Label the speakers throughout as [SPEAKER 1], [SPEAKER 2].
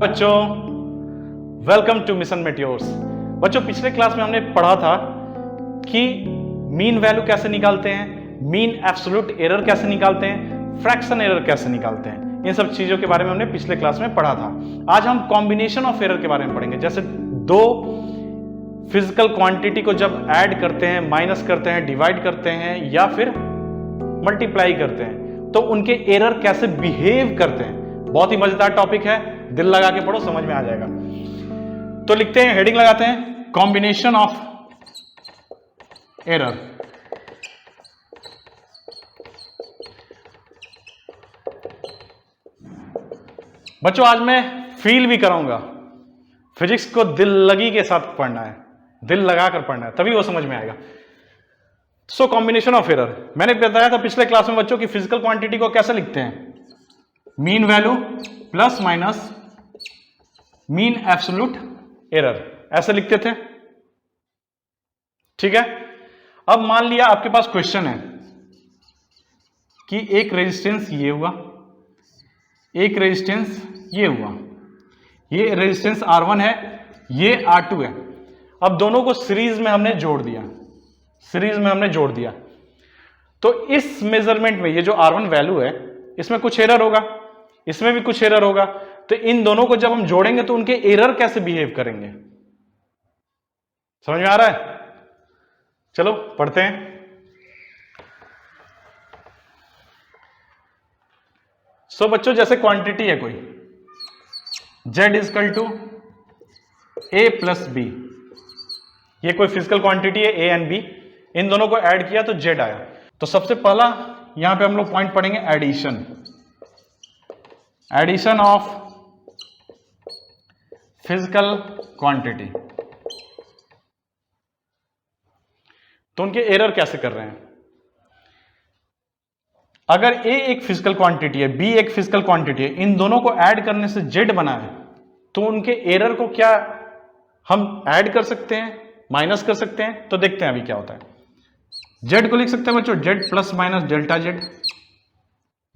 [SPEAKER 1] बच्चों welcome two mission meteors. बच्चों पिछले क्लास में हमने पढ़ा था कि मीन वैल्यू कैसे निकालते हैं, मीन एब्सोल्यूट एरर कैसे निकालते हैं, फ्रैक्शन एरर कैसे निकालते हैं। इन सब चीजों के बारे में हमने पिछले क्लास में पढ़ा था। आज हम कॉम्बिनेशन ऑफ एरर के बारे में पढ़ेंगे। जैसे दो फिजिकल क्वांटिटी को जब ऐड करते हैं, माइनस करते हैं, डिवाइड करते हैं या फिर मल्टीप्लाई करते हैं तो उनके एरर कैसे बिहेव करते हैं। बहुत ही मजेदार टॉपिक है, दिल लगा के पढ़ो, समझ में आ जाएगा। तो लिखते हैं, हेडिंग लगाते हैं, कॉम्बिनेशन ऑफ एरर। बच्चों आज मैं फील भी कराऊंगा। फिजिक्स को दिल लगी के साथ पढ़ना है, दिल लगाकर पढ़ना है, तभी वो समझ में आएगा। सो कॉम्बिनेशन ऑफ एरर, मैंने बताया था पिछले क्लास में बच्चों की फिजिकल क्वांटिटी को कैसे लिखते हैं, mean value plus minus mean absolute error, ऐसे लिखते थे। ठीक है, अब मान लिया आपके पास क्वेश्चन है कि एक रेजिस्टेंस ये हुआ, एक रेजिस्टेंस ये हुआ, ये रेजिस्टेंस R1 है, ये R2 है। अब दोनों को सीरीज में हमने जोड़ दिया, सीरीज में हमने जोड़ दिया। तो इस मेजरमेंट में ये जो R1 वैल्यू है इसमें कुछ एरर होगा, इसमें भी कुछ एरर होगा। तो इन दोनों को जब हम जोड़ेंगे तो उनके एरर कैसे बिहेव करेंगे, समझ में आ रहा है? चलो पढ़ते हैं। सो बच्चों जैसे क्वांटिटी है कोई Z is equal to A plus B, ये कोई फिजिकल क्वांटिटी है A एंड B, इन दोनों को ऐड किया तो Z आया। तो सबसे पहला यहां पे हम लोग पॉइंट पढ़ेंगे addition, addition of physical quantity. तो उनके एरर कैसे कर रहे हैं। अगर A एक फिजिकल क्वांटिटी है, B एक फिजिकल क्वांटिटी है, इन दोनों को ऐड करने से Z बना है, तो उनके एरर को क्या हम ऐड कर सकते हैं, माइनस कर सकते हैं? तो देखते हैं अभी क्या होता है। Z को लिख सकते हैं बच्चों Z plus minus delta Z,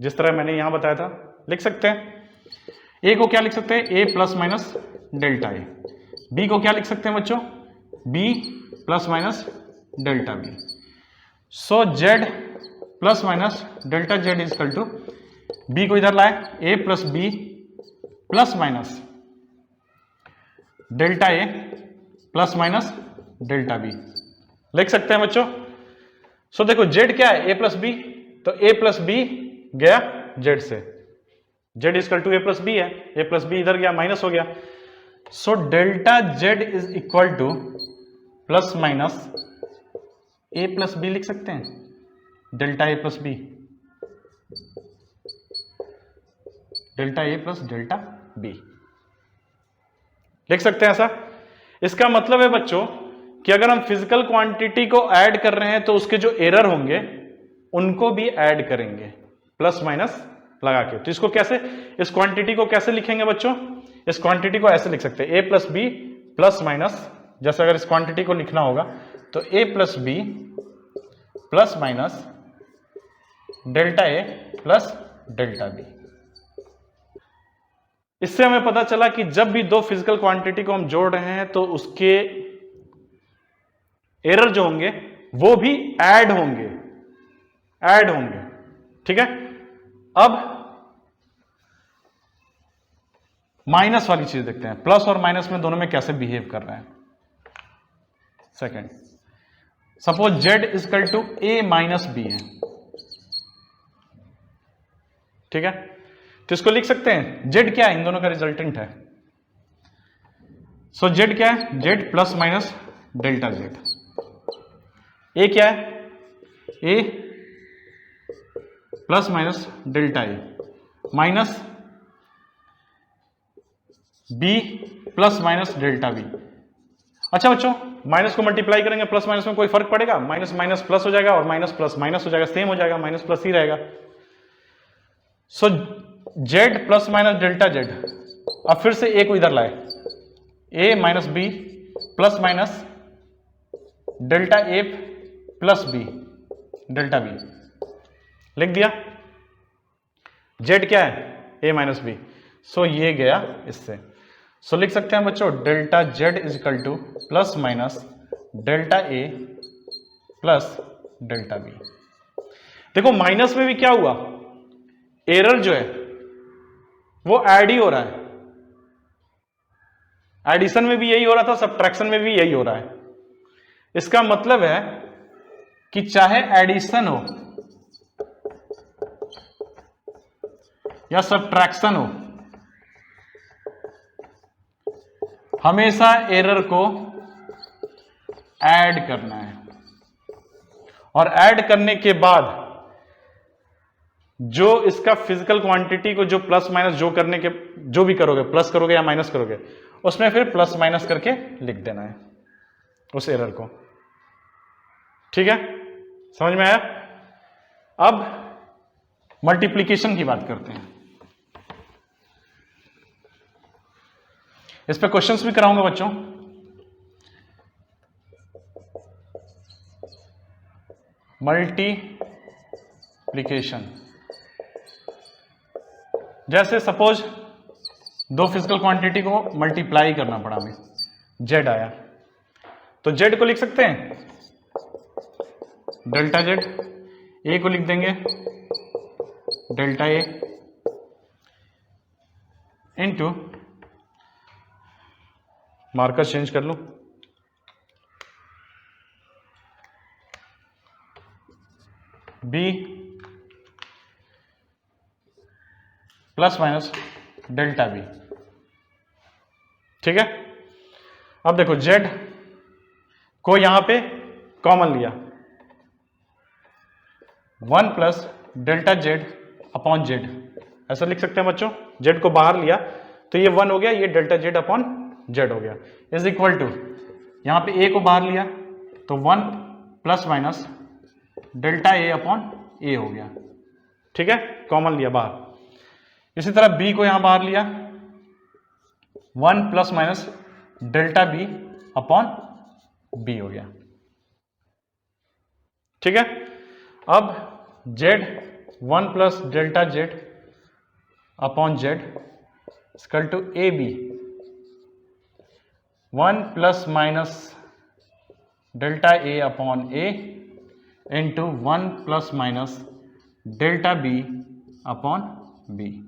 [SPEAKER 1] जिस तरह मैंने यहां बताया था लिख सकते हैं। A को क्या लिख सकते हैं, A plus minus delta A। B को क्या लिख सकते हैं बच्चों, B plus minus delta B। So Z plus minus delta Z is equal to, B को इधर लाए, A plus B plus minus delta A plus minus delta B लिख सकते हैं बच्चों। सो देखो Z क्या है, A प्लस B, तो A प्लस B गया Z से, Z is equal to A plus B है, A प्लस B इधर गया, माइनस हो गया। So delta Z is equal to plus minus A plus B लिख सकते हैं, delta A plus B, delta A plus delta B लिख सकते हैं ऐसा। इसका मतलब है बच्चों कि अगर हम फिजिकल क्वांटिटी को ऐड कर रहे हैं तो उसके जो एरर होंगे उनको भी ऐड करेंगे प्लस माइनस लगा के। तो इसको कैसे, इस क्वांटिटी को कैसे लिखेंगे बच्चों, इस क्वांटिटी को ऐसे लिख सकते हैं A plus B plus minus, जैसे अगर इस क्वांटिटी को लिखना होगा तो A plus B plus minus delta A plus delta B। इससे हमें पता चला कि जब भी दो फिजिकल क्वांटिटी को हम जोड़ रहे हैं तो उसके एरर जो होंगे वो भी ऐड होंगे, ऐड होंगे। ठीक है, अब माइनस वाली चीज देखते हैं, प्लस और माइनस में दोनों में कैसे बिहेव कर रहे हैं। Second, suppose Z is equal to A minus B है, ठीक है, तो इसको लिख सकते हैं Z क्या है, इन दोनों का रिजल्टेंट है। सो Z क्या है, Z plus minus delta Z। A क्या है, A plus minus delta A minus B plus minus delta B। अच्छा बच्चों, माइनस को मल्टीप्लाई करेंगे प्लस माइनस में कोई फर्क पड़ेगा, माइनस माइनस प्लस हो जाएगा और माइनस प्लस माइनस हो जाएगा, सेम हो जाएगा, माइनस प्लस ही रहेगा। सो Z plus minus delta Z, अब फिर से A को इधर लाए, A minus B plus minus delta A plus B delta B लिख दिया। Z क्या है, A माइनस B, सो ये गया इससे। सो लिख सकते हैं बच्चों delta Z is equal to plus minus delta A plus delta B. देखो माइनस में भी क्या हुआ, एरर जो है वो ऐड ही हो रहा है, एडिशन में भी यही हो रहा था, सब्ट्रैक्शन में भी यही हो रहा है। इसका मतलब है कि चाहे एडिशन हो या सब्ट्रैक्शन हो, हमेशा एरर को ऐड करना है, और ऐड करने के बाद जो इसका फिजिकल क्वांटिटी को जो प्लस माइनस जो करने के जो भी करोगे, प्लस करोगे या माइनस करोगे, उसमें फिर प्लस माइनस करके लिख देना है उस एरर को। ठीक है, समझ में आया? अब मल्टीप्लिकेशन की बात करते हैं। इस पे क्वेश्चंस भी कराऊंगा बच्चों। मल्टीप्लिकेशन, जैसे सपोज दो फिजिकल क्वांटिटी को मल्टीप्लाई करना पड़ा हमें, जेड आया, तो जेड को लिख सकते हैं डेल्टा जेड, ए को लिख देंगे delta A into, marker change कर लूं, B plus minus delta B. ठीक है, अब देखो जेड को यहां पे कॉमन लिया, 1 plus delta Z upon Z, ऐसा लिख सकते हैं बच्चों। जेड को बाहर लिया तो ये 1 हो गया, ये डेल्टा जेड अपॉन जेड हो गया, इज इक्वल टू यहां पे ए को बाहर लिया तो 1 प्लस माइनस डेल्टा ए अपॉन ए हो गया। ठीक है, कॉमन लिया बाहर। इसी तरह बी को यहां बाहर लिया, 1 plus minus delta B upon B हो गया। ठीक है, अब Z 1 plus delta Z upon Z equal to A B, 1 plus minus delta A upon A into 1 plus minus delta B upon B.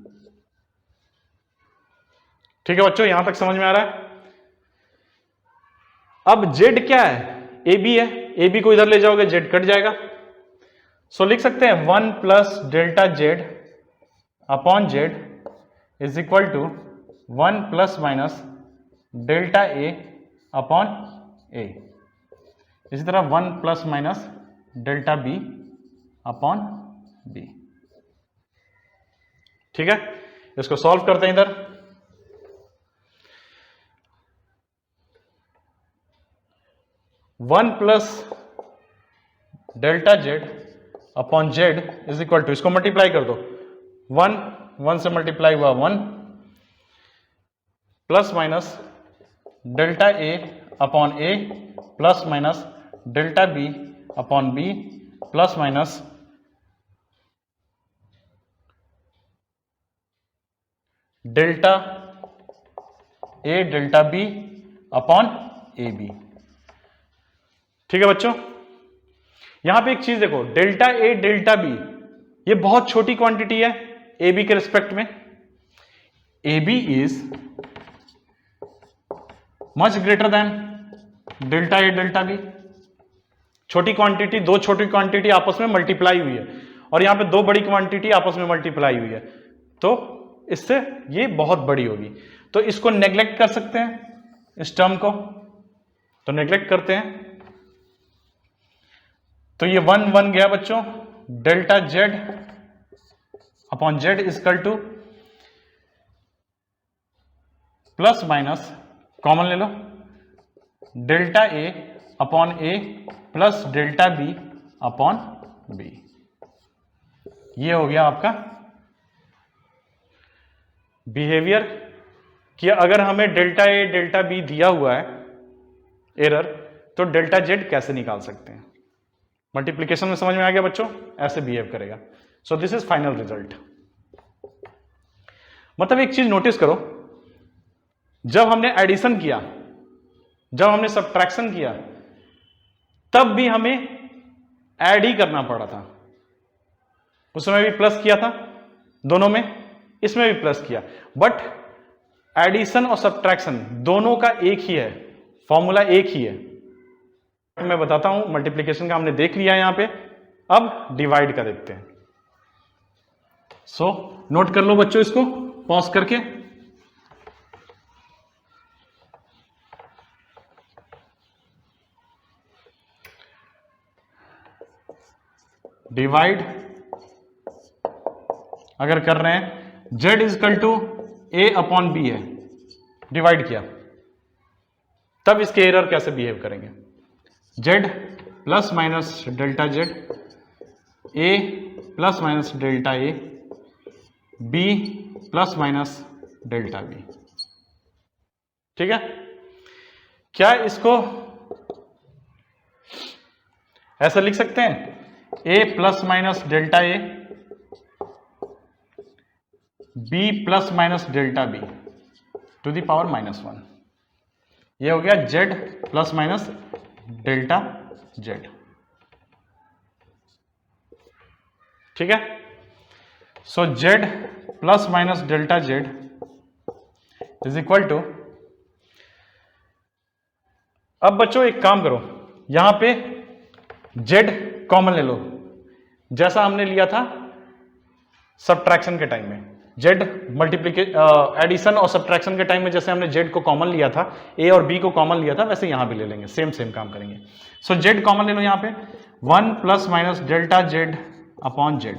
[SPEAKER 1] ठीक है बच्चों, यहां तक समझ में आ रहा है? अब जेड क्या है, ए बी है, ए बी को इधर ले जाओगे जेड कट जाएगा, सो लिख सकते हैं 1 plus delta Z upon Z is equal to 1 plus minus delta A upon A. इसी तरह 1 plus minus delta B upon B. ठीक है, इसको सॉल्व करते हैं इधर। One plus delta Z upon Z is equal to, इसको मल्टीप्लाई कर दो, 1 से मल्टीप्लाई हुआ 1 plus minus delta A upon A plus minus delta B upon B plus minus delta A delta B upon A B. ठीक है बच्चों, यहां पे एक चीज देखो, डेल्टा ए डेल्टा बी ये बहुत छोटी क्वांटिटी है ए बी के रिस्पेक्ट में। A B is much greater than delta A delta B. छोटी क्वांटिटी, दो छोटी क्वांटिटी आपस में मल्टीप्लाई हुई है, और यहां पे दो बड़ी क्वांटिटी आपस में मल्टीप्लाई हुई है, तो इससे ये बहुत बड़ी होगी। तो इसको नेग्लेक्ट कर सकते हैं, इस टर्म को, तो नेग्लेक्ट करते हैं, तो ये 1 1 गया बच्चों, delta Z upon Z equal to plus minus common ले लो डेल्टा ए अपॉन ए plus delta B upon B. ये हो गया आपका बिहेवियर कि अगर हमें डेल्टा ए डेल्टा बी दिया हुआ है एरर, तो डेल्टा जेड कैसे निकाल सकते हैं। मल्टीप्लिकेशन में समझ में आ गया बच्चों, ऐसे बिहेव करेगा। So this is final result. मतलब एक चीज नोटिस करो, जब हमने एडिशन किया, जब हमने सब्ट्रैक्शन किया, तब भी हमें ऐड ही करना पड़ा था। उसमें भी प्लस किया था दोनों में, इसमें भी प्लस किया, बट एडिशन और सब्ट्रैक्शन दोनों का एक ही है, फॉर्मूला एक ही है। मैं बताता हूं, मल्टीप्लिकेशन का हमने देख लिया यहां पे, अब डिवाइड का देखते हैं। सो नोट कर लो बच्चों इसको पॉज करके। डिवाइड अगर कर रहे हैं, z is equal to a upon B है, डिवाइड किया, तब इसके एरर कैसे बिहेव करेंगे? z plus minus delta z, a plus minus delta a, b plus minus delta b। ठीक है, क्या इसको ऐसा लिख सकते हैं? a plus minus delta a, b plus minus delta b to the power -1। ये हो गया z plus minus delta z। ठीक है, so z plus minus delta z is equal to, अब बच्चों एक काम करो, यहां पे z कॉमन ले लो, जैसा हमने लिया था सब्ट्रैक्शन के टाइम में। z एडिशन और सब्ट्रैक्शन के टाइम में जैसे हमने z को कॉमन लिया था, a और b को कॉमन लिया था, वैसे यहां भी ले लेंगे, सेम काम करेंगे। सो z कॉमन ले लो यहां पे, 1 plus minus delta z upon z।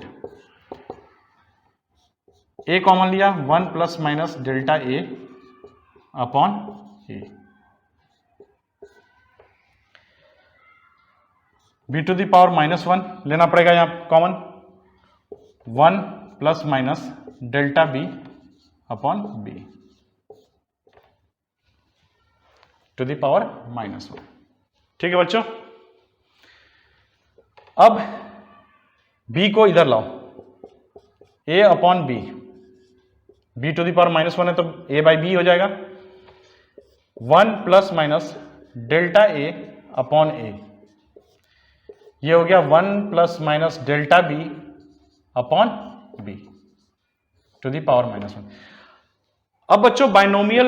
[SPEAKER 1] a common लिया, 1 plus minus delta a upon a। b to the power -1 लेना पड़ेगा यहां common, 1 plus minus delta b upon b to the power -1। ठीक है बच्चों, अब b को इधर लाओ, a upon b to the power -1 है तो a बाई b हो जाएगा, 1 plus minus delta a upon a, ये हो गया 1 plus minus delta b upon b to the power -1। अब बच्चों बाइनोमियल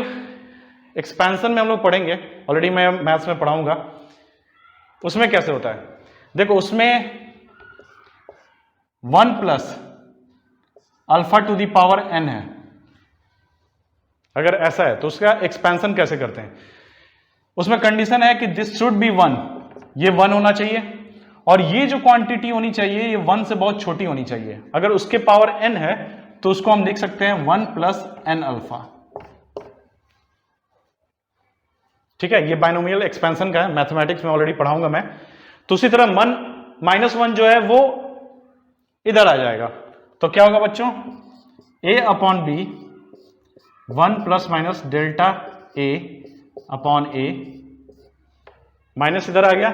[SPEAKER 1] एक्सपेंशन में हम लोग पढ़ेंगे, ऑलरेडी मैं मैथ्स में पढ़ाऊंगा, उसमें कैसे होता है। देखो उसमें 1 plus alpha to the power n है, अगर ऐसा है तो उसका एक्सपेंशन कैसे करते हैं? उसमें कंडीशन है कि दिस शुड बी 1, ये 1 होना चाहिए, और ये जो क्वांटिटी होनी चाहिए ये 1 से बहुत छोटी होनी चाहिए। अगर उसके पावर n है तो उसको हम लिख सकते हैं 1 प्लस n अल्फा। ठीक है, ये बाइनोमियल एक्सपेंशन का है, मैथमेटिक्स में ऑलरेडी पढ़ाऊंगा मैं। तो उसी तरह -1 जो है वो इधर आ जाएगा, तो क्या होगा बच्चों? a upon b 1 plus minus delta a upon a, minus इधर आ गया,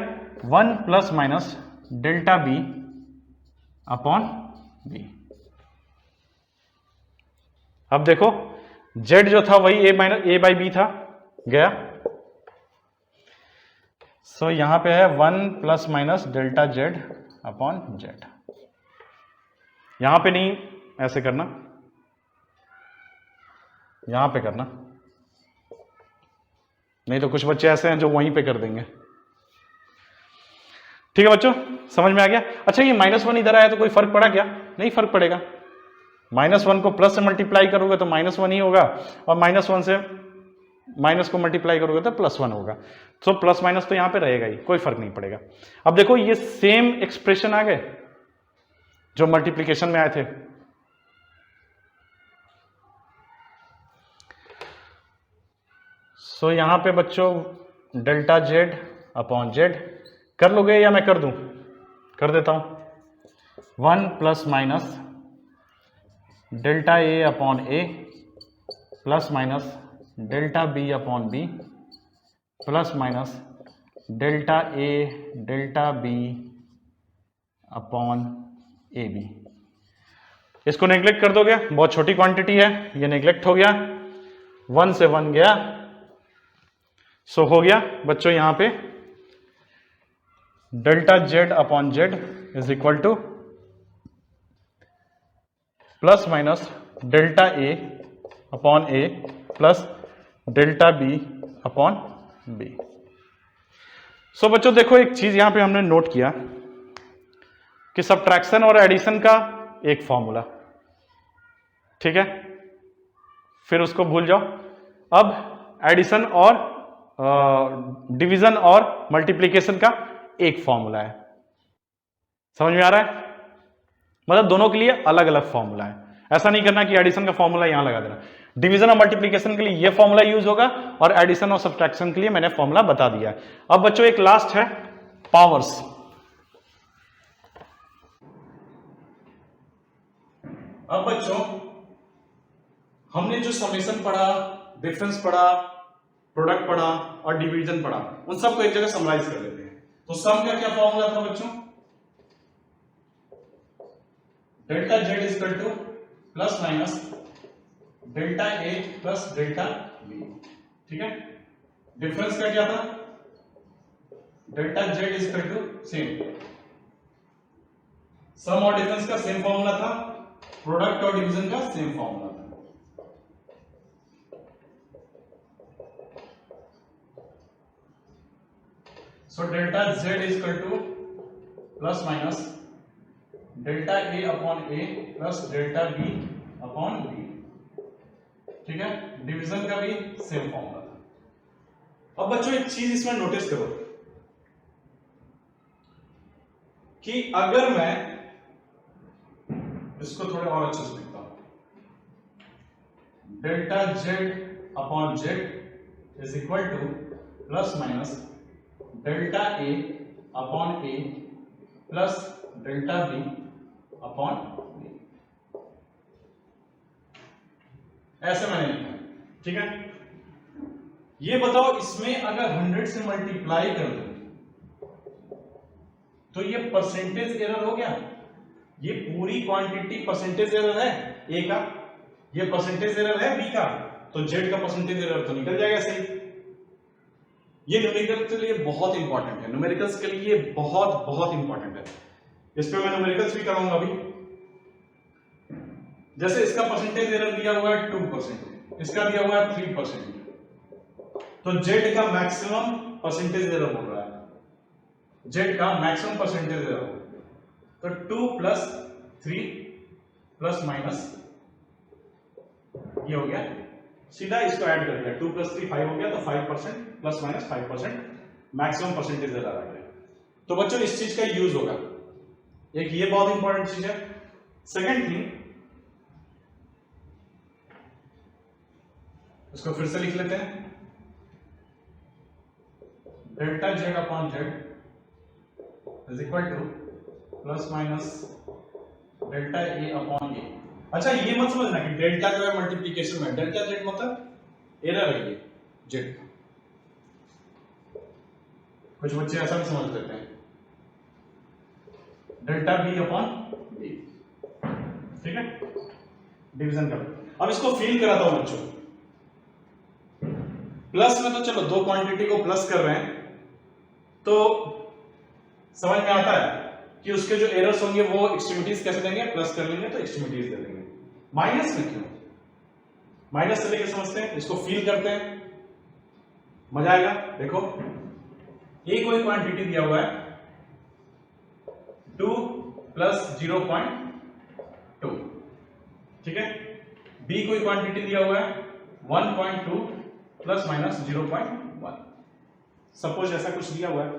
[SPEAKER 1] 1 plus minus delta b upon b। अब देखो z जो था वही a बाई b था, गया। सो यहां पे है 1 plus minus delta z upon z। यहां पे नहीं ऐसे करना, यहां पे करना, नहीं तो कुछ बच्चे ऐसे हैं जो वहीं पे कर देंगे। ठीक है बच्चों, समझ में आ गया? अच्छा, ये -1 इधर आया तो कोई फर्क पड़ा क्या? नहीं फर्क पड़ेगा। -1 को प्लस से मल्टीप्लाई करोगे तो -1 ही होगा, और -1 से माइनस को मल्टीप्लाई करोगे तो +1 होगा। तो प्लस माइनस तो यहां पे रहेगा ही, कोई फर्क नहीं पड़ेगा। अब देखो ये सेम एक्सप्रेशन आ गए जो मल्टीप्लीकेशन में आए थे। सो यहां पे बच्चों डेल्टा z अपॉन z कर लोगे या मैं कर दूं? कर देता हूं। 1 plus minus delta a upon a plus minus delta b upon b plus minus delta a delta b upon A b. इसको नेग्लेक्ट कर दोगे, बहुत छोटी क्वांटिटी है, ये नेग्लेक्ट हो गया। 1 से 1 गया, सो हो गया बच्चों यहां पे delta Z upon Z is equal to plus minus delta A upon A plus delta B upon B. So बच्चों देखो एक चीज यहां पे हमने नोट किया कि सबट्रैक्शन और एडिशन का एक फॉर्मूला, ठीक है, फिर उसको भूल जाओ। अब एडिशन और डिवीजन और मल्टीप्लिकेशन का एक फॉर्मूला है। समझ में आ रहा है? मतलब दोनों के लिए अलग अलग फॉर्मूला है। ऐसा नहीं करना कि एडिशन का फॉर्मूला यहां लगा देना। डिवीजन और मल्टीप्लिकेशन के लिए यह फॉर्मूला यूज होगा और एडिशन और सब्ट्रैक्शन के लिए मैंने फॉर्मूला बता दिया है। अब बच्चों एक लास्ट है पावर्स। अब बच्चों हमने जो समेशन पढ़ा, डिफरेंस पढ़ा, प्रोडक्ट पढ़ा और डिवीजन पढ़ा, उन सबको एक जगह समराइज कर लेते हैं। तो सम का क्या फॉर्मूला था बच्चों? Delta Z is equal to plus minus delta A plus delta B, ठीक है। डिफरेंस का क्या था? Delta Z is equal to same, sum और डिफरेंस का सेम फॉर्मूला था, प्रोडक्ट और डिवीजन का सेम फॉर्मूला था। So delta Z is equal to plus minus delta A upon A plus delta B upon B, ठीक है। Division का भी सेम फॉर्मूला था। अब बच्चों एक चीज इसमें नोटिस करो कि अगर मैं इसको थोड़े और अच्छे से लिखता हूं, delta Z upon Z is equal to plus minus delta A upon A plus delta B upon b, ऐसे मैंने लिखा है, ठीक है। ये बताओ इसमें अगर 100 से मल्टीप्लाई कर दूं तो ये परसेंटेज एरर हो गया। ये पूरी क्वांटिटी परसेंटेज एरर है ए का, ये परसेंटेज एरर है बी का, तो जेड का परसेंटेज एरर तो निकल जाएगा सही। ये न्यूमेरिकल के लिए बहुत इंपॉर्टेंट है, न्यूमेरिकल्स के लिए बहुत बहुत इंपॉर्टेंट है। इस पे मैं न्यूमेरिकल्स भी कराऊंगा अभी। जैसे इसका परसेंटेज एरर दिया हुआ है 2%, इसका दिया हुआ है 3%, तो जेड का मैक्सिमम परसेंटेज एरर हो रहा है, जेड का मैक्सिमम परसेंटेज एरर, तो 2 प्लस 3 प्लस माइनस ये हो गया, सीधा इसको ऐड कर दिया, 2 प्लस 3 5 हो गया, तो 5% plus minus 5% maximum percentage error आ गया। तो बच्चों इस चीज का यूज होगा, एक ये बहुत इंपॉर्टेंट चीज है। सेकेंड थिंग, इसको फिर से लिख लेते हैं, delta Z upon Z is equal to plus minus delta A upon A. अच्छा ये मत समझना कि डेल्टा जो है मल्टीप्लीकेशन में, डेल्टा जेड मतलब एरर है ये जेड, कुछ बच्चे ऐसा भी समझ लेते हैं, डेल्टा बी अपॉन बी, ठीक है, डिवीजन कर। अब इसको फील कराता हूं बच्चों, प्लस में तो चलो दो क्वांटिटी को प्लस कर रहे हैं तो समझ में आता है कि उसके जो एरर्स होंगे वो एक्सट्रीमिटीज कैसे देंगे, प्लस कर लेंगे तो एक्सट्रीमिटीज दे देंगे। माइनस में क्यों? माइनस से लेके समझते हैं, इसको फील करते हैं, मजा आएगा। देखो ए कोई क्वांटिटी दिया हुआ है 2 प्लस 0.2, ठीक है। बी कोई क्वांटिटी दिया हुआ है 1.2 प्लस माइनस 0.1, सपोज ऐसा कुछ दिया हुआ है।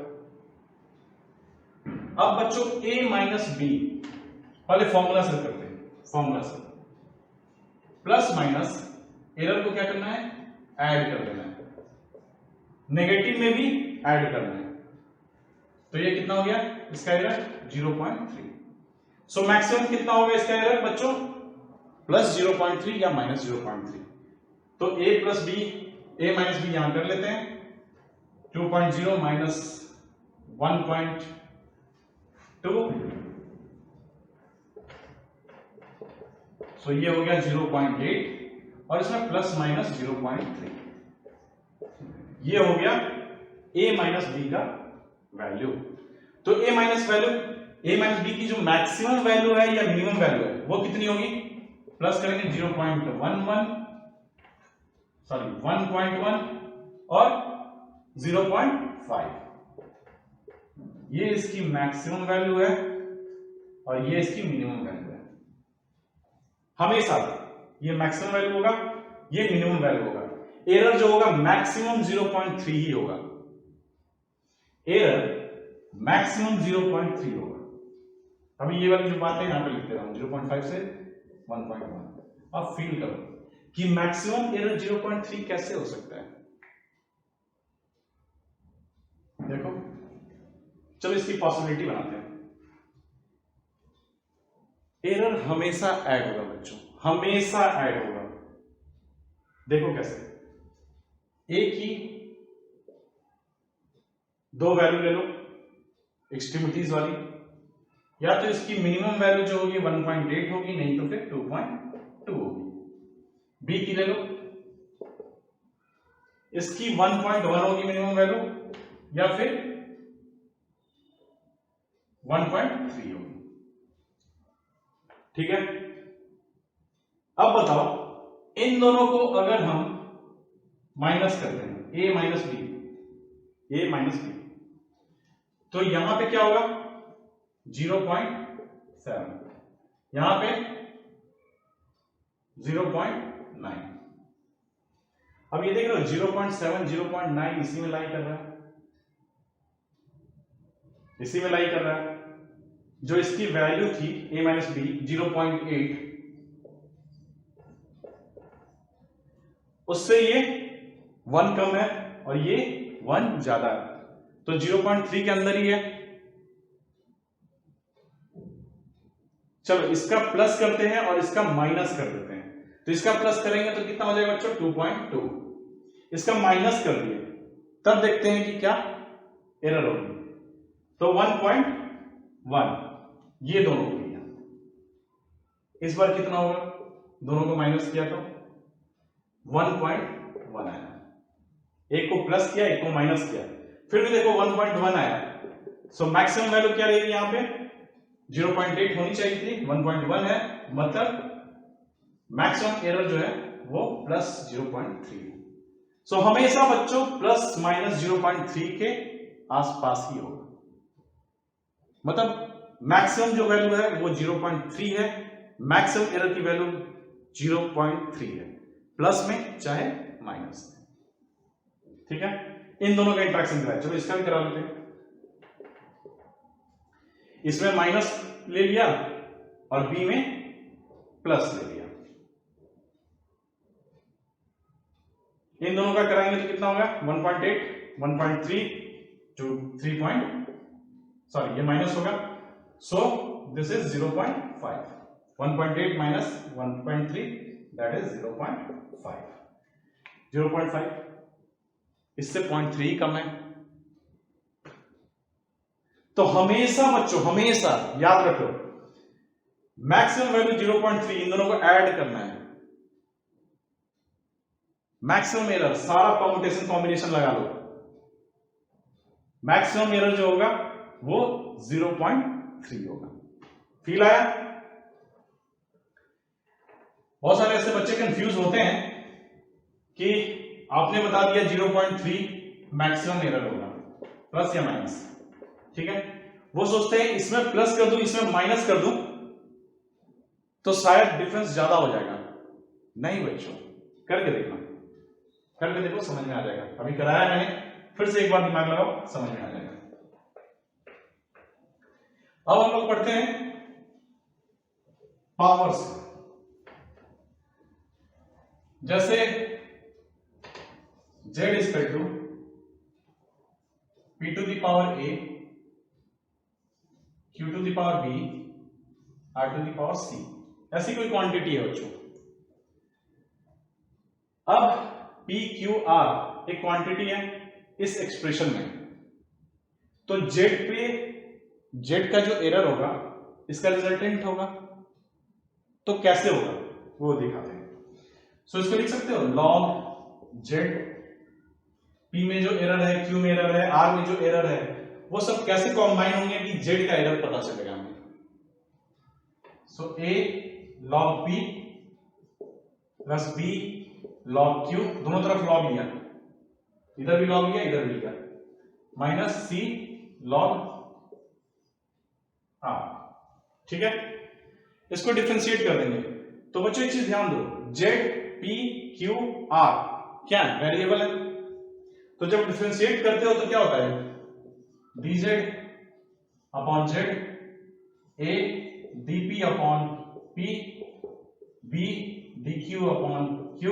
[SPEAKER 1] अब बच्चों a माइनस बी, पहले फॉर्मूला से करते हैं, फॉर्मूला से प्लस माइनस एरर को क्या करना है, ऐड कर देना है, नेगेटिव में भी ऐड करना है, तो ये कितना हो गया इसका एरर 0.3। सो मैक्सिमम कितना होगा इसका एरर बच्चों, प्लस 0.3 या माइनस 0.3। तो a plus b, a minus b यहां कर लेते हैं, 2.0 माइनस 1.2, सो ये हो गया 0.8 और इसमें प्लस माइनस 0.3। ये हो गया a माइनस बी का वैल्यू। तो a माइनस बी की जो मैक्सिमम वैल्यू है या मिनिमम वैल्यू है वो कितनी होगी, प्लस करेंगे 0.11 सॉरी 1.1 और 0.5। ये इसकी मैक्सिमम वैल्यू है और ये इसकी मिनिमम वैल्यू है। हमेशा ये मैक्सिमम वैल्यू होगा, ये मिनिमम वैल्यू होगा। एरर जो होगा मैक्सिमम 0.3 ही होगा, एरर मैक्सिमम 0.3 होगा। अभी ये वाली जो बात है यहां पे लिखते रहूं 0.5 से 1.1। अब फील करो कि मैक्सिमम एरर 0.3 कैसे हो सकता है। देखो चलो इसकी पॉसिबिलिटी बनाते हैं। एरर हमेशा ऐड होगा बच्चों, हमेशा ऐड होगा। देखो कैसे, एक ही दो वैल्यू ले लो एक्सट्रीमिटीज वाली, या तो इसकी मिनिमम वैल्यू जो होगी 1.8 होगी, नहीं तो फिर 2.2 होगी। बी की ले लो, इसकी 1.1 होगी मिनिमम वैल्यू या फिर 1.3 होगी। ठीक है, अब बताओ इन दोनों को अगर हम माइनस करते हैं a माइनस बी, तो यहां पे क्या होगा 0.7, यहां पे 0.9। अब ये देख रहे हो 0.7 0.9 इसी में लाई कर रहा है, इसी में लाई कर रहा है। जो इसकी वैल्यू थी a माइनस बी 0.8, उससे ये 1 कम है और ये 1 ज्यादा है, तो 0.3 के अंदर ही है। चलो इसका प्लस करते हैं और इसका माइनस कर देते हैं। तो इसका प्लस करेंगे तो कितना हो जाएगा बच्चों 2.2, इसका माइनस कर दिए, तब देखते हैं कि क्या एरर होगी। तो 1.1 ये दोनों हो गया, इस बार कितना होगा, दोनों को माइनस किया तो 1.1 आया। एक को प्लस किया एक को माइनस किया, फिर भी देखो 1.1 आया। सो मैक्सिमम वैल्यू क्या रहेगी यहां पे 0.8 होनी चाहिए थी, 1.1 है, मतलब मैक्सिमम एरर जो है वो प्लस 0.3। सो हमेशा बच्चों प्लस माइनस 0.3 के आसपास ही होगा, मतलब मैक्सिमम जो वैल्यू है वो 0.3 है, मैक्सिमम एरर की वैल्यू 0.3 है, प्लस में चाहे माइनस में। ठीक है, इन दोनों का इंटरेक्शन कराए। चलो इसका भी करा लेते हैं। इसमें माइनस ले लिया और बी में प्लस ले लिया, इन दोनों का कराएंगे तो कितना होगा 1.8 1.3 to 3. सॉरी ये माइनस होगा, so this is 0.5, 1.8 minus 1.3 that is 0.5, 0.5 इससे 0.3 कम है। तो हमेशा बच्चों हमेशा याद रखो मैक्सिमम वैल्यू 0.3, इन दोनों को ऐड करना है। मैक्सिमम एरर सारा परम्यूटेशन कॉम्बिनेशन लगा लो, मैक्सिमम एरर जो होगा वो 0.3 होगा। फील आया? बहुत सारे ऐसे बच्चे कंफ्यूज होते हैं कि आपने बता दिया 0.3 मैक्सिमम एरर होगा, प्लस या माइनस। ठीक है, वो सोचते हैं इसमें प्लस कर दूं इसमें माइनस कर दूं तो शायद डिफरेंस ज्यादा हो जाएगा। नहीं बच्चों, करके देखना, करके देखो समझ में आ जाएगा। अभी कराया मैंने, फिर से एक बार दिमाग लगाओ समझ में आ जाएगा। अब हम लोग पढ़ते हैं पावर्स। जैसे z equal to p to the power a, q to the power b, r to the power c, ऐसी कोई क्वांटिटी है बच्चों। अब p q r एक क्वांटिटी है इस एक्सप्रेशन में, तो z पे z का जो एरर होगा इसका रिजल्टेंट होगा, तो कैसे होगा वो दिखाते हैं। सो इसको लिख सकते हो log z, p में जो एरर है, q में एरर है, r में जो एरर है, वो सब कैसे कॉम्बाइन होंगे कि z का एरर पता चलेगा हमें। सो a log p plus b log q, दोनों तरफ log लिया, इधर भी log लिया, इधर भी लिया, माइनस c log r। ठीक है, इसको डिफरेंशिएट कर देंगे। तो बच्चों एक चीज ध्यान दो, z p q r क्या है, वेरिएबल है। तो जब डिफरेंशिएट करते हो तो क्या होता है, dz upon z, a dp upon p, b dq upon q,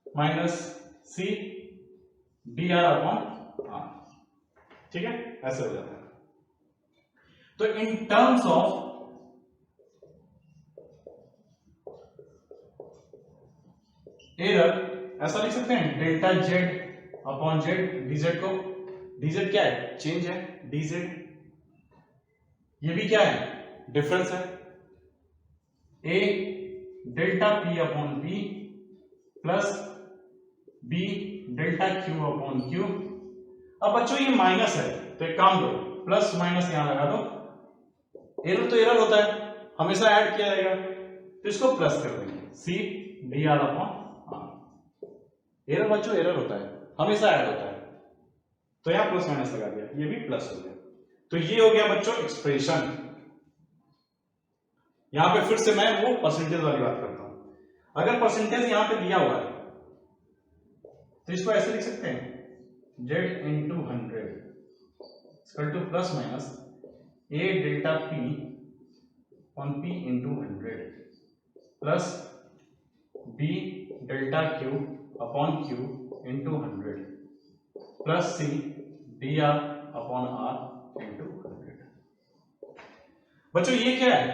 [SPEAKER 1] minus c dr upon r। ठीक है, ऐसे हो जाता है। तो इन टर्म्स ऑफ एरर ऐसा लिख सकते हैं, delta Z upon Z, DZ को, डीजेड क्या है, चेंज है, डीजेड ये भी क्या है, डिफरेंस है, A delta P upon P plus B delta Q upon Q. अब बच्चों ये माइनस है तो एक काम करो, प्लस माइनस यहां लगा दो, एरर तो एरर होता है, हमेशा ऐड किया जाएगा, तो इसको प्लस कर देंगे, c d r upon r. Error बच्चों एरर होता है, हमेशा ऐड होता है, तो यहां प्लस माइनस लगा दिया, ये भी प्लस हो गया। तो ये हो गया बच्चों एक्सप्रेशन। यहां पे फिर से मैं वो परसेंटेज वाली बात करता हूं। अगर परसेंटेज यहां पे दिया हुआ है तो इसको ऐसे लिख सकते हैं, z into 100 equal to plus minus a delta p on p into 100 plus b delta q upon q into 100 plus c dr upon r into 100। बच्चों ये क्या है,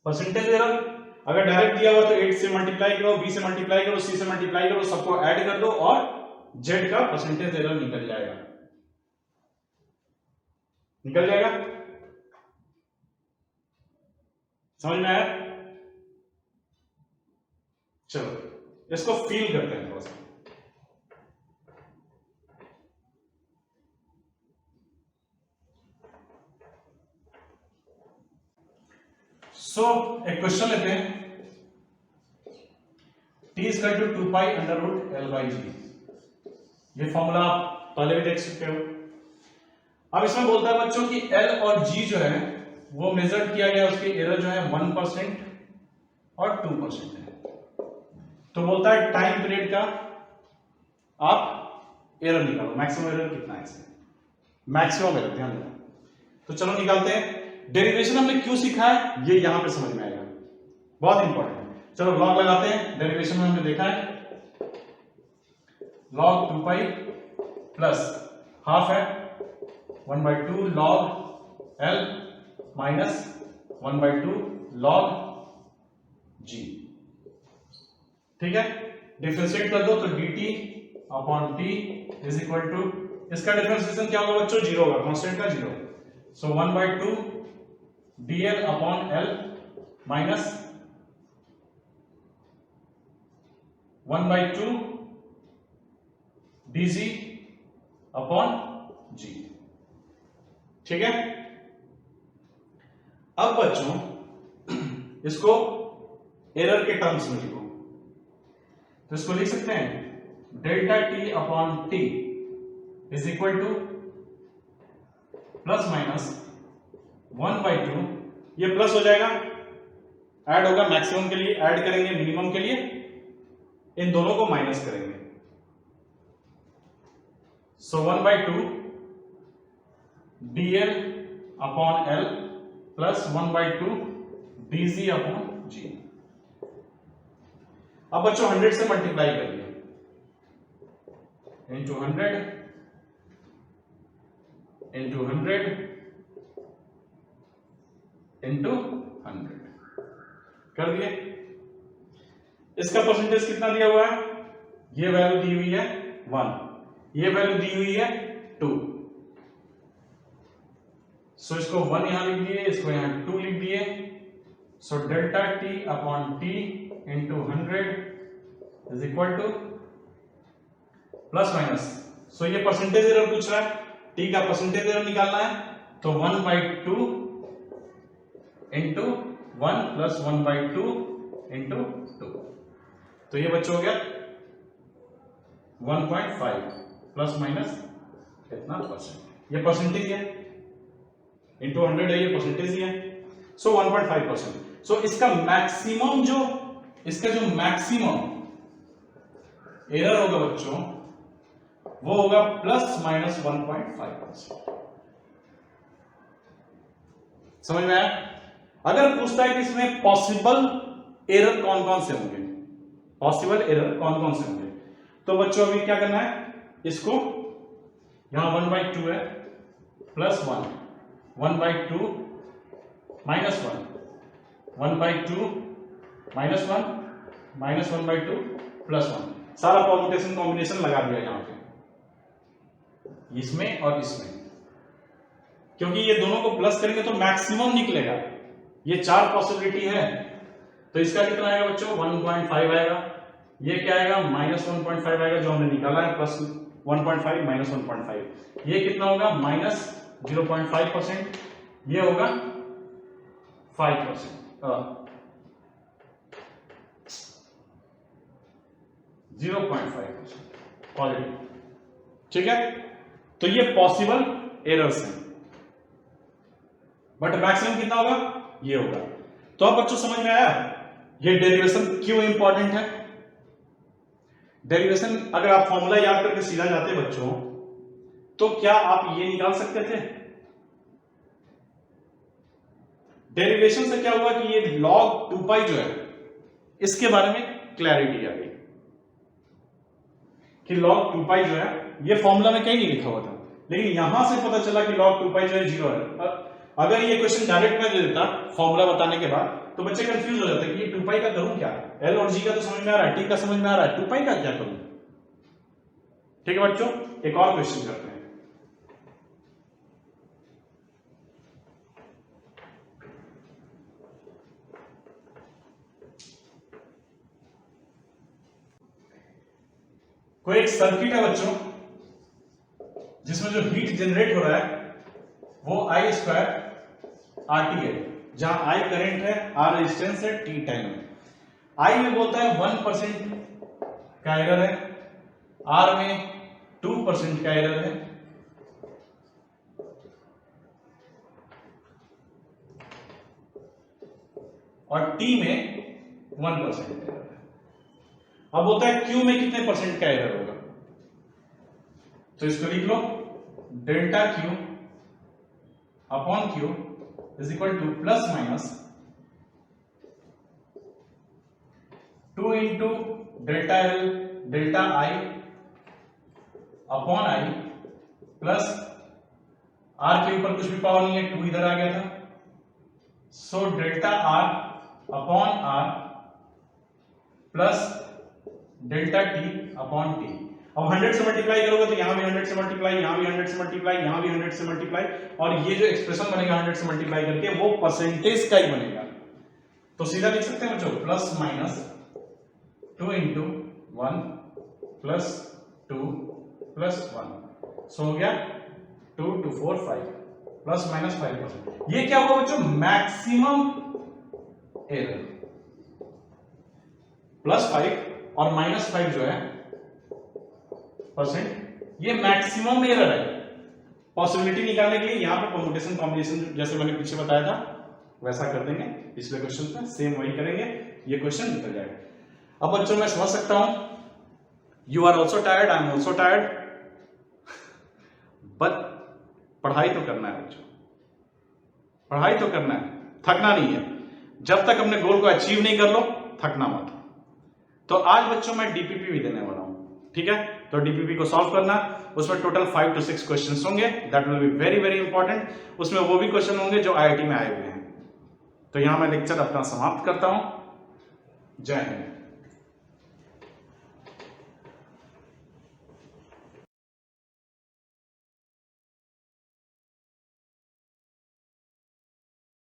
[SPEAKER 1] परसेंटेज एरर। अगर डायरेक्ट दिया हुआ तो 8 से मल्टीप्लाई करो, b से मल्टीप्लाई करो, c से मल्टीप्लाई करो, सबको ऐड कर दो और z का परसेंटेज एरर निकल जाएगा, निकल जाएगा। समझ में आया? चलो इसको फील करते हैं थोड़ा सा। एक क्वेश्चन लेते हैं, t equal to 2 pi under root L by G. ये फॉर्मूला आप पहले भी देख सकते हो। अब इसमें बोलता है बच्चों कि l और g जो है वो मेजर किया गया, उसकी एरर जो है 1% और 2% है। तो बोलता है टाइम पीरियड का आप एरर निकालो, मैक्सिमम एरर कितना है इसमें, मैक्सिमम एरर, ध्यान देना। तो चलो निकालते हैं। डेरिवेशन हमने क्यों सीखा है ये यहां पे समझ में आएगा, बहुत इंपॉर्टेंट है। चलो लॉग लगाते हैं। डेरिवेशन में हमने देखा है log 2 पाई प्लस हाफ है 1/2 log L minus 1/2 log G। ठीक है, डिफरेंशिएट कर दो तो dt upon t is equal to, इसका डिफरेंशिएशन क्या होगा बच्चों, जीरो होगा, कांस्टेंट का zero. So 1/2 dl upon L minus 1/2 dg upon g। ठीक है, अब बच्चों इसको एरर के टर्म्स में लिखो, तो इसको लिख सकते हैं delta t upon t is equal to plus minus 1/2, ये प्लस हो जाएगा, ऐड होगा, मैक्सिमम के लिए ऐड करेंगे, मिनिमम के लिए इन दोनों को माइनस करेंगे। सो 1/2 dl upon L plus 1/2 dg upon g। अब बच्चों 100 से मल्टीप्लाई करिए, इंटू 100 इंटू 100 इंटू 100 कर दिए। इसका परसेंटेज कितना दिया हुआ है, ये वैल्यू दी हुई है 1, ये वैल्यू दी हुई है 2। सो इसको 1 यहां लिख दिए, इसको यहां 2 लिख दिए, so delta T upon T into 100 is equal to plus minus, so ये परसेंटेज एरर पूछ रहा है, टी का परसेंटेज एरर निकालना है, तो 1/2 इंटू 1 प्लस 1/2 इंटू 2, तो ये बच्चों हो गया 1.5 प्लस माइनस कितना परसेंट, ये परसेंटेज है इंटू 100 है, ये परसेंटेज ही है, सो 1.5%। सो इसका मैक्सिमम जो मैक्सिमम एरर होगा बच्चों वो होगा प्लस माइनस 1.5%। समझ में आया? अगर पूछता है कि इसमें पॉसिबल एरर कौन कौन से होंगे, पॉसिबल एरर कौन कौन से होंगे, तो बच्चों अभी क्या करना है, इसको यहां 1/2 है, plus 1, 1/2 minus 1, 1/2 minus 1, minus 1/2 plus 1, सारा परम्यूटेशन कॉम्बिनेशन लगा दिया यहां पे, इसमें और इसमें, क्योंकि ये दोनों को प्लस करेंगे तो मैक्सिमम निकलेगा, ये 4 पॉसिबिलिटी है, तो इसका कितना आएगा बच्चों 1.5 आएगा, ये क्या आएगा माइनस 1.5 आएगा जो हमने निकाला है, प्लस 1.5 माइनस 1.5, ये कितना होगा माइनस 0.5%, ये होगा 5%, 0.5% पॉजिटिव, ठीक है, तो ये पॉसिबल एरर्स हैं, बट मैक्सिमम कितना होगा ये होगा। तो अब बच्चों समझ में आया ये डेरिवेशन क्यों इंपॉर्टेंट है। डेरिवेशन अगर आप फॉर्मूला याद करके सीधा जाते बच्चों तो क्या आप ये निकाल सकते थे, डेरिवेशन से क्या हुआ कि ये log 2 जो है इसके बारे में क्लैरिटी आ गई कि log 2 जो है ये फॉर्मूला में कहीं नहीं लिखा हुआ था, लेकिन यहां से पता चला कि log 2 जो है 0 है। अगर ये क्वेश्चन डायरेक्ट में दे देता फॉर्मूला बताने के बाद तो बच्चे कंफ्यूज हो जाते कि ये 2 का करूं क्या, एल और जी का तो समझ में आ रहा है, टी का समझ में आ रहा है, 2 का क्या करूं। ठीक है बच्चों, एक और क्वेश्चन करते हैं। कोई एक सर्किट है बच्चों जिसमें जो हीट जनरेट हो रहा है वो I² RT है, जहां I करंट है, R रेजिस्टेंस है, T टाइम है। I में बोलता है 1% का एरर है, R में 2% का एरर है, और T में 1% एरर है। अब बोलता है Q में कितने परसेंट का एरर होगा, तो इसको लिख लो delta Q upon Q is equal to plus minus 2 into delta L delta I upon I plus R के ऊपर कुछ भी पावर नहीं है, 2 इधर आ गया था, so delta R upon R plus delta T upon T। अब 100 से मल्टीप्लाई करोगे तो यहां भी 100 से मल्टीप्लाई, यहां भी 100 से मल्टीप्लाई, यहां भी 100 से मल्टीप्लाई, और ये जो एक्सप्रेशन बनेगा 100 से मल्टीप्लाई करके वो परसेंटेज का ही बनेगा। तो सीधा लिख सकते हैं बच्चों plus minus 2 into 1 plus 2 plus 1, सो हो गया 2 2 4 5 प्लस माइनस 5%। ये क्या होगा बच्चों मैक्सिमम एरर, प्लस 5 और माइनस 5 जो है परसेंट, ये मैक्सिमम एरर है। पॉसिबिलिटी निकालने के लिए यहां पे परम्यूटेशन कॉम्बिनेशन जैसे मैंने पीछे बताया था वैसा कर देंगे, पिछले क्वेश्चन में सेम वही करेंगे, ये क्वेश्चन निकल जाएगा। अब बच्चों मैं समझ सकता हूं you are also tired, I am also tired, but पढ़ाई तो करना है बच्चों, पढ़ाई तो करना है, थकना नहीं है। जब तक अपने गोल को अचीव नहीं कर लो थकना मत। तो आज बच्चों मैं डीपीपी भी देने वाला हूं, ठीक है, तो डीपीपी को सॉल्व करना, उसमें टोटल 5 to 6 क्वेश्चंस होंगे, that will be very very important. उसमें वो भी क्वेश्चन होंगे जो आईआईटी में आए हुए हैं। तो यहां मैं लेक्चर अपना समाप्त करता हूं। जय हिंद।